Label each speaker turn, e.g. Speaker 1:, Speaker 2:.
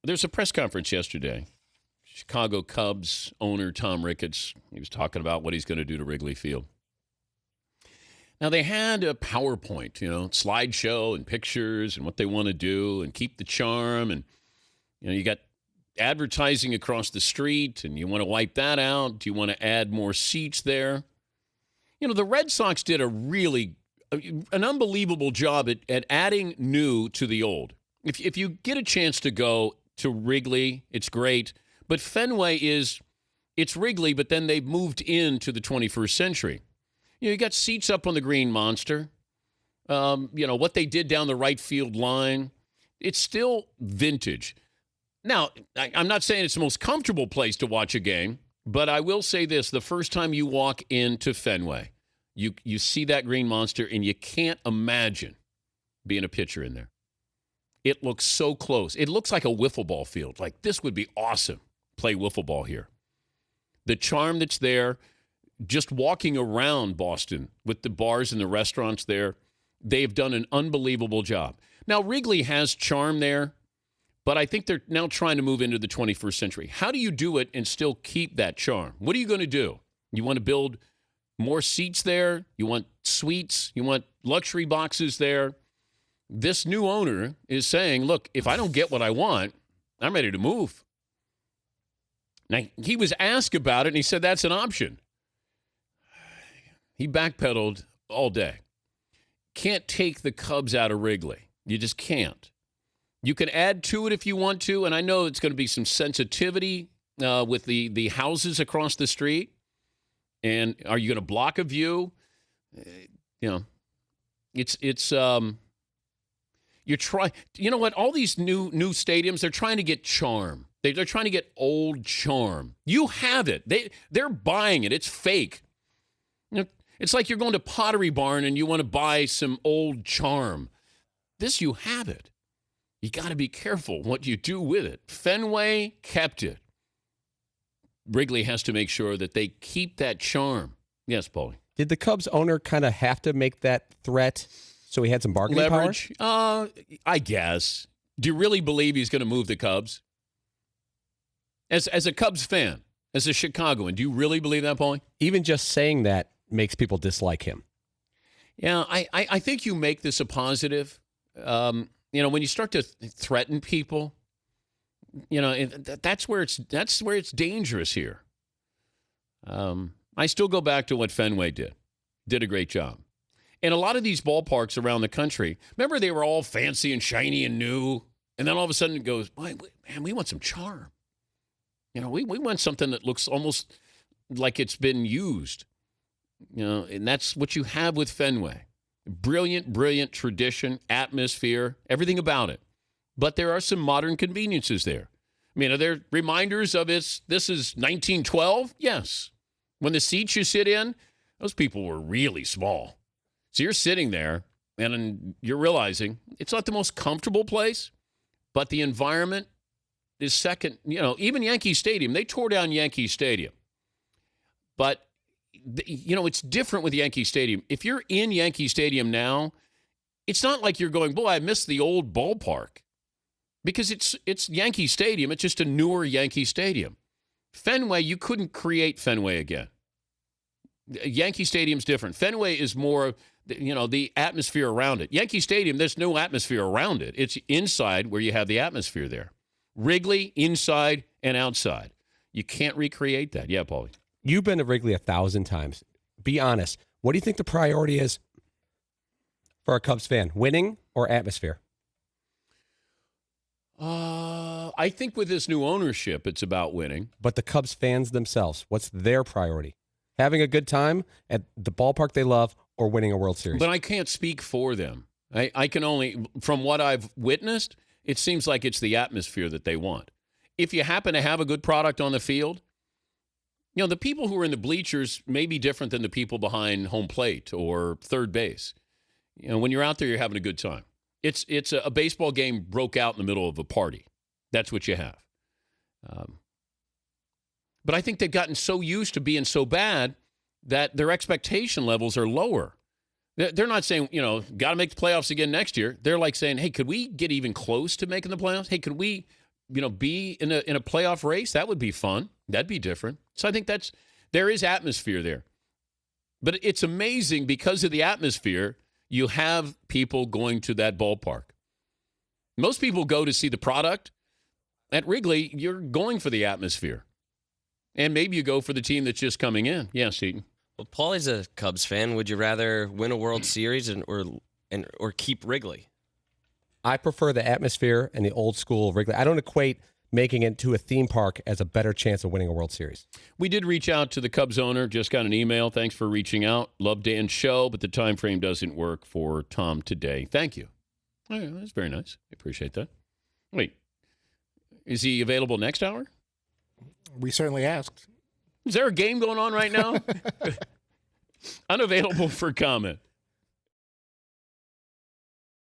Speaker 1: There's a press conference yesterday. Chicago Cubs owner Tom Ricketts, he was talking about what he's going to do to Wrigley Field. Now, they had a PowerPoint, slideshow and pictures and what they want to do and keep the charm. And, you got advertising across the street, and you want to wipe that out. Do you want to add more seats there? The Red Sox did an unbelievable job at adding new to the old. If you get a chance to go to Wrigley, it's great. But Fenway it's Wrigley, but then they've moved into the 21st century. You got seats up on the Green Monster. What they did down the right field line. It's still vintage. Now, I'm not saying it's the most comfortable place to watch a game, but I will say this. The first time you walk into Fenway, you see that Green Monster, and you can't imagine being a pitcher in there. It looks so close. It looks like a wiffle ball field. Like, this would be awesome. Play wiffle ball here. The charm that's there, just walking around Boston with the bars and the restaurants there, they've done an unbelievable job. Now, Wrigley has charm there, but I think they're now trying to move into the 21st century. How do you do it and still keep that charm? What are you going to do? You want to build more seats there? You want suites? You want luxury boxes there? This new owner is saying, look, if I don't get what I want, I'm ready to move. Now, he was asked about it, and he said that's an option. He backpedaled all day. Can't take the Cubs out of Wrigley. You just can't. You can add to it if you want to, and I know it's going to be some sensitivity with the houses across the street. And are you going to block a view? It's you're trying. You know what? All these new stadiums, they're trying to get charm. They're trying to get old charm. You have it. They're buying it. It's fake. It's like you're going to Pottery Barn and you want to buy some old charm. This, you have it. You got to be careful what you do with it. Fenway kept it. Wrigley has to make sure that they keep that charm. Yes, Paulie.
Speaker 2: Did the Cubs owner kind of have to make that threat so he had some bargaining
Speaker 1: leverage?
Speaker 2: Power?
Speaker 1: I guess. Do you really believe he's going to move the Cubs? As a Cubs fan, as a Chicagoan, do you really believe that, Paulie?
Speaker 2: Even just saying that makes people dislike him.
Speaker 1: Yeah, I think you make this a positive. When you start to threaten people, that's where it's dangerous here. I still go back to what Fenway did a great job. And a lot of these ballparks around the country, remember they were all fancy and shiny and new, and then all of a sudden it goes, man, we want some charm. We want something that looks almost like it's been used. And that's what you have with Fenway. Brilliant, brilliant tradition, atmosphere, everything about it. But there are some modern conveniences there. Are there reminders of this is 1912? Yes. When the seats you sit in, those people were really small. So you're sitting there, and you're realizing it's not the most comfortable place, but the environment is second. Even Yankee Stadium, they tore down Yankee Stadium. But, it's different with Yankee Stadium. If you're in Yankee Stadium now, it's not like you're going, boy, I miss the old ballpark. Because it's Yankee Stadium. It's just a newer Yankee Stadium. Fenway, you couldn't create Fenway again. Yankee Stadium's different. Fenway is more, the atmosphere around it. Yankee Stadium, there's no atmosphere around it. It's inside where you have the atmosphere there. Wrigley, inside and outside. You can't recreate that. Yeah, Paulie.
Speaker 2: You've been to Wrigley 1,000 times. Be honest. What do you think the priority is for a Cubs fan? Winning or atmosphere?
Speaker 1: I think with this new ownership, it's about winning.
Speaker 2: But the Cubs fans themselves, what's their priority? Having a good time at the ballpark they love or winning a World Series?
Speaker 1: But I can't speak for them. I can only, from what I've witnessed, it seems like it's the atmosphere that they want. If you happen to have a good product on the field, the people who are in the bleachers may be different than the people behind home plate or third base. When you're out there, you're having a good time. It's a baseball game broke out in the middle of a party. That's what you have. But I think they've gotten so used to being so bad that their expectation levels are lower. They're not saying, got to make the playoffs again next year. They're like saying, hey, could we get even close to making the playoffs? Hey, could we be in a playoff race. That would be fun. That'd be different. So I think there is atmosphere there. But it's amazing because of the atmosphere, you have people going to that ballpark. Most people go to see the product. At Wrigley, you're going for the atmosphere. And maybe you go for the team that's just coming in. Yeah, Seton.
Speaker 3: Well, Paulie's a Cubs fan. Would you rather win a World Series or keep Wrigley?
Speaker 2: I prefer the atmosphere and the old school Wrigley. I don't equate making it to a theme park as a better chance of winning a World Series.
Speaker 1: We did reach out to the Cubs owner. Just got an email. Thanks for reaching out. Love Dan's show, but the time frame doesn't work for Tom today. Thank you. Oh, yeah, that's very nice. I appreciate that. Wait, is he available next hour?
Speaker 4: We certainly asked.
Speaker 1: Is there a game going on right now? Unavailable for comment.